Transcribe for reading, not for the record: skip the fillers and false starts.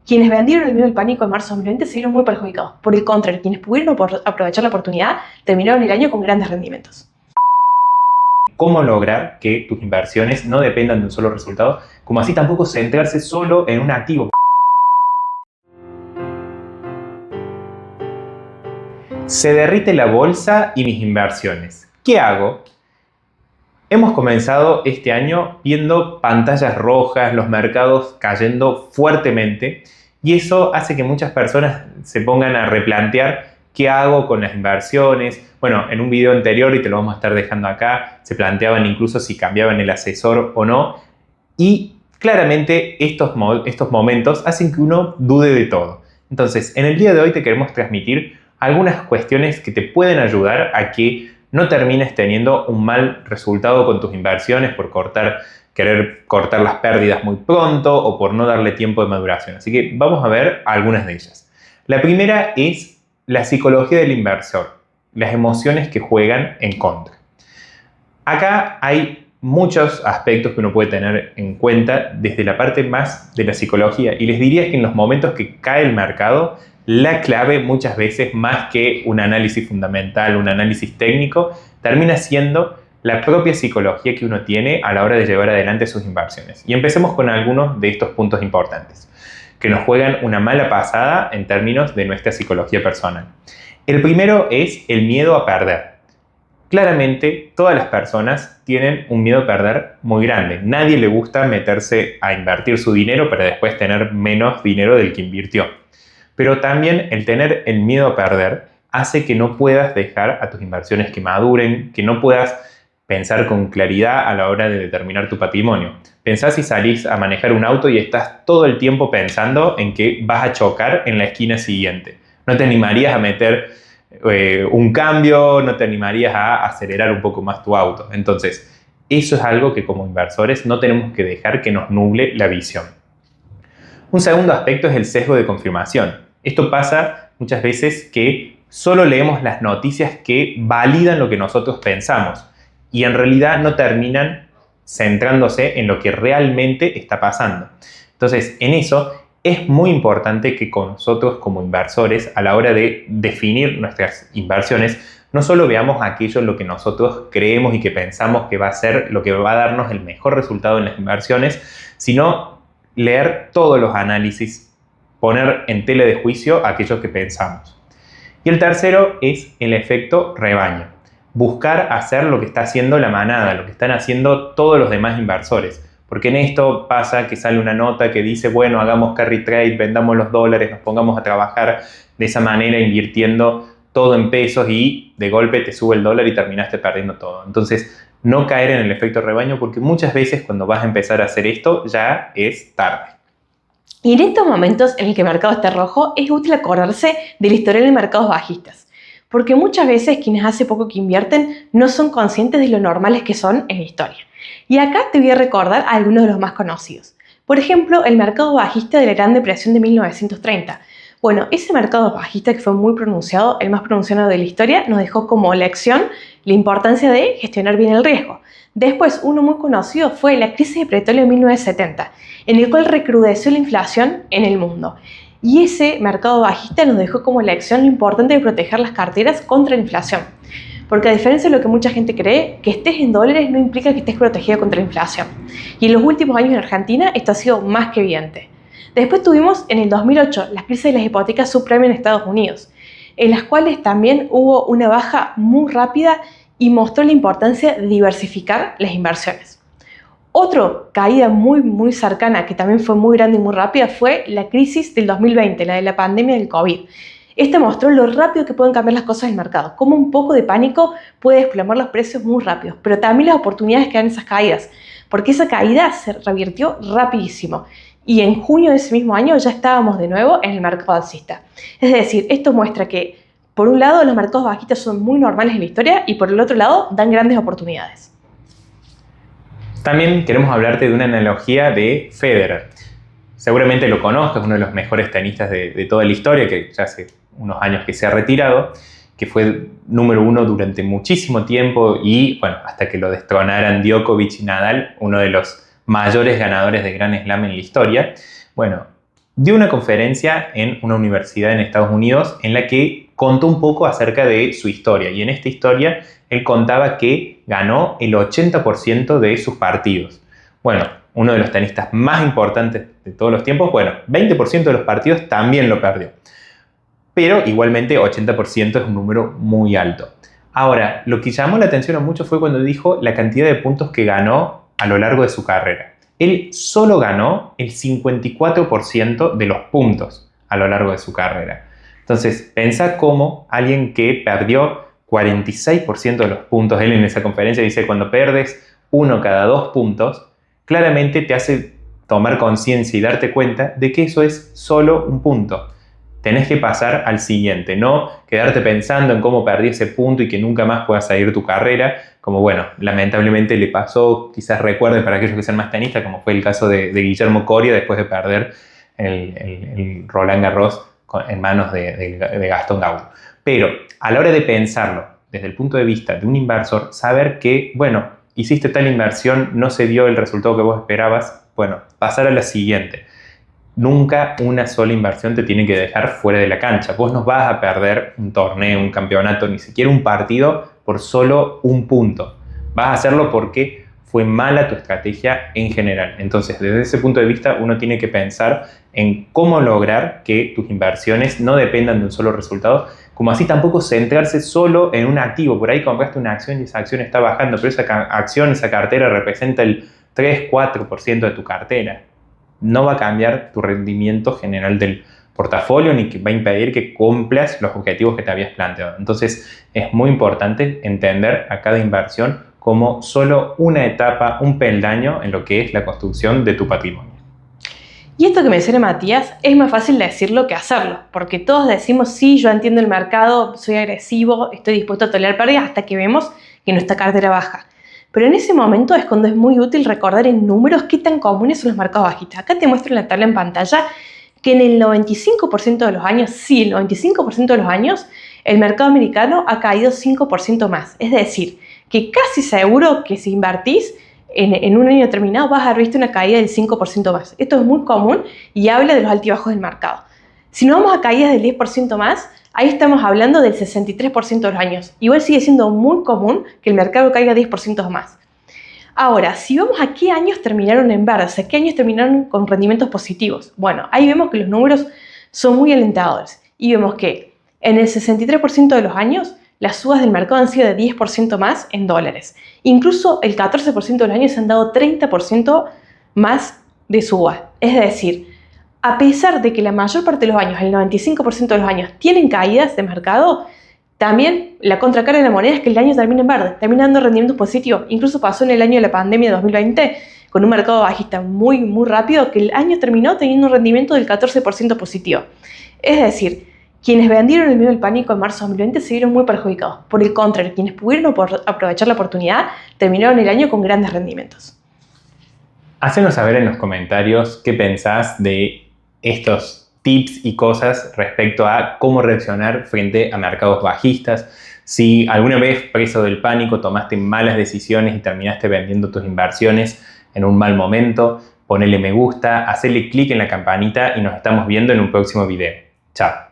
Quienes vendieron el miedo al pánico en marzo de 2020 se vieron muy perjudicados. Por el contrario, quienes pudieron aprovechar la oportunidad terminaron el año con grandes rendimientos. Cómo lograr que tus inversiones no dependan de un solo resultado, como así tampoco centrarse solo en un activo. Se derrite la bolsa y mis inversiones. ¿Qué hago? Hemos comenzado este año viendo pantallas rojas, los mercados cayendo fuertemente, y eso hace que muchas personas se pongan a replantear qué hago con las inversiones. Bueno, en un video anterior, y te lo vamos a estar dejando acá, se planteaban incluso si cambiaban el asesor o no, y claramente estos momentos hacen que uno dude de todo. Entonces, en el día de hoy te queremos transmitir algunas cuestiones que te pueden ayudar a que no termines teniendo un mal resultado con tus inversiones por querer cortar las pérdidas muy pronto o por no darle tiempo de maduración. Así que vamos a ver algunas de ellas. La primera es la psicología del inversor, las emociones que juegan en contra. Acá hay muchos aspectos que uno puede tener en cuenta desde la parte más de la psicología, y les diría que en los momentos que cae el mercado, la clave muchas veces, más que un análisis fundamental, un análisis técnico, termina siendo la propia psicología que uno tiene a la hora de llevar adelante sus inversiones. Y empecemos con algunos de estos puntos importantes que nos juegan una mala pasada en términos de nuestra psicología personal. El primero es el miedo a perder. Claramente, todas las personas tienen un miedo a perder muy grande. Nadie le gusta meterse a invertir su dinero para después tener menos dinero del que invirtió. Pero también el tener el miedo a perder hace que no puedas dejar a tus inversiones que maduren, que no puedas pensar con claridad a la hora de determinar tu patrimonio. Pensás si salís a manejar un auto y estás todo el tiempo pensando en que vas a chocar en la esquina siguiente. No te animarías a meter un cambio, no te animarías a acelerar un poco más tu auto. Entonces, eso es algo que como inversores no tenemos que dejar que nos nuble la visión. Un segundo aspecto es el sesgo de confirmación. Esto pasa muchas veces que solo leemos las noticias que validan lo que nosotros pensamos y en realidad no terminan centrándose en lo que realmente está pasando. Entonces, en eso es muy importante que con nosotros como inversores, a la hora de definir nuestras inversiones, no solo veamos aquello en lo que nosotros creemos y que pensamos que va a ser lo que va a darnos el mejor resultado en las inversiones, sino leer todos los análisis, poner en tela de juicio aquello que pensamos. Y el tercero es el efecto rebaño. Buscar hacer lo que está haciendo la manada, lo que están haciendo todos los demás inversores. Porque en esto pasa que sale una nota que dice, bueno, hagamos carry trade, vendamos los dólares, nos pongamos a trabajar de esa manera invirtiendo todo en pesos y de golpe te sube el dólar y terminaste perdiendo todo. Entonces, no caer en el efecto rebaño, porque muchas veces cuando vas a empezar a hacer esto ya es tarde. Y en estos momentos en el que el mercado está rojo, es útil acordarse del historial de mercados bajistas, porque muchas veces quienes hace poco que invierten no son conscientes de lo normales que son en la historia. Y acá te voy a recordar algunos de los más conocidos. Por ejemplo, el mercado bajista de la Gran Depresión de 1930. Bueno, ese mercado bajista que fue muy pronunciado, el más pronunciado de la historia, nos dejó como lección la importancia de gestionar bien el riesgo. Después, uno muy conocido fue la crisis de petróleo de 1970, en el cual recrudeció la inflación en el mundo. Y ese mercado bajista nos dejó como lección lo importante de proteger las carteras contra la inflación. Porque a diferencia de lo que mucha gente cree, que estés en dólares no implica que estés protegido contra la inflación. Y en los últimos años en Argentina esto ha sido más que evidente. Después tuvimos en el 2008 la crisis de las hipotecas subprime en Estados Unidos, en las cuales también hubo una baja muy rápida y mostró la importancia de diversificar las inversiones. Otra caída muy cercana, que también fue muy grande y muy rápida, fue la crisis del 2020, la de la pandemia del COVID. Esta mostró lo rápido que pueden cambiar las cosas en el mercado, cómo un poco de pánico puede desplomar los precios muy rápido, pero también las oportunidades que dan esas caídas, porque esa caída se revirtió rapidísimo. Y en junio de ese mismo año ya estábamos de nuevo en el mercado alcista. Es decir, esto muestra que, por un lado, los mercados bajistas son muy normales en la historia y por el otro lado, dan grandes oportunidades. También queremos hablarte de una analogía de Federer. Seguramente lo conozcas, uno de los mejores tenistas de toda la historia, que ya hace unos años que se ha retirado, que fue número 1 durante muchísimo tiempo y, bueno, hasta que lo destronaran Djokovic y Nadal, uno de los mayores ganadores de Grand Slam en la historia. Bueno, dio una conferencia en una universidad en Estados Unidos en la que contó un poco acerca de su historia. Y en esta historia él contaba que ganó el 80% de sus partidos. Bueno, uno de los tenistas más importantes de todos los tiempos, bueno, 20% de los partidos también lo perdió. Pero igualmente 80% es un número muy alto. Ahora, lo que llamó la atención a muchos fue cuando dijo la cantidad de puntos que ganó a lo largo de su carrera. Él solo ganó el 54% de los puntos a lo largo de su carrera. Entonces, pensá cómo alguien que perdió 46% de los puntos, él en esa conferencia dice, cuando perdes 1 cada 2 puntos, claramente te hace tomar conciencia y darte cuenta de que eso es solo un punto. Tenés que pasar al siguiente, no quedarte pensando en cómo perdí ese punto y que nunca más puedas seguir tu carrera, como bueno, lamentablemente le pasó, quizás recuerden para aquellos que sean más tenistas, como fue el caso de Guillermo Coria después de perder el Roland Garros en manos de Gastón Gaudio. Pero a la hora de pensarlo desde el punto de vista de un inversor, saber que, bueno, hiciste tal inversión, no se dio el resultado que vos esperabas, bueno, pasar a la siguiente. Nunca una sola inversión te tiene que dejar fuera de la cancha. Vos no vas a perder un torneo, un campeonato, ni siquiera un partido por solo un punto. Vas a hacerlo porque fue mala tu estrategia en general. Entonces, desde ese punto de vista, uno tiene que pensar en cómo lograr que tus inversiones no dependan de un solo resultado, como así tampoco centrarse solo en un activo. Por ahí compraste una acción y esa acción está bajando, pero esa acción, esa cartera representa el 3-4% de tu cartera. No va a cambiar tu rendimiento general del portafolio ni que va a impedir que cumplas los objetivos que te habías planteado. Entonces es muy importante entender a cada inversión como solo una etapa, un peldaño en lo que es la construcción de tu patrimonio. Y esto que menciona Matías es más fácil decirlo que hacerlo, porque todos decimos, sí, yo entiendo el mercado, soy agresivo, estoy dispuesto a tolerar pérdidas hasta que vemos que nuestra cartera baja. Pero en ese momento es cuando es muy útil recordar en números qué tan comunes son los mercados bajistas. Acá te muestro en la tabla en pantalla que en el 95% de los años, sí, el 95% de los años, el mercado americano ha caído 5% más. Es decir, que casi seguro que si invertís en un año determinado vas a haber visto una caída del 5% más. Esto es muy común y habla de los altibajos del mercado. Si no vamos a caídas del 10% más, ahí estamos hablando del 63% de los años. Igual sigue siendo muy común que el mercado caiga 10% más. Ahora, si vamos a qué años terminaron en verde, o sea, qué años terminaron con rendimientos positivos. Bueno, ahí vemos que los números son muy alentadores y vemos que en el 63% de los años las subas del mercado han sido de 10% más en dólares. Incluso el 14% de los años han dado 30% más de subas. Es decir, a pesar de que la mayor parte de los años, el 95% de los años, tienen caídas de mercado, también la contracara de la moneda es que el año termina en verde, termina dando rendimientos positivos. Incluso pasó en el año de la pandemia de 2020, con un mercado bajista muy, muy rápido, que el año terminó teniendo un rendimiento del 14% positivo. Es decir, quienes vendieron el miedo del pánico en marzo de 2020 se vieron muy perjudicados. Por el contrario, quienes pudieron aprovechar la oportunidad terminaron el año con grandes rendimientos. Hácenos saber en los comentarios qué pensás de estos tips y cosas respecto a cómo reaccionar frente a mercados bajistas. Si alguna vez, preso del pánico, tomaste malas decisiones y terminaste vendiendo tus inversiones en un mal momento, ponele me gusta, hacele clic en la campanita y nos estamos viendo en un próximo video. Chao.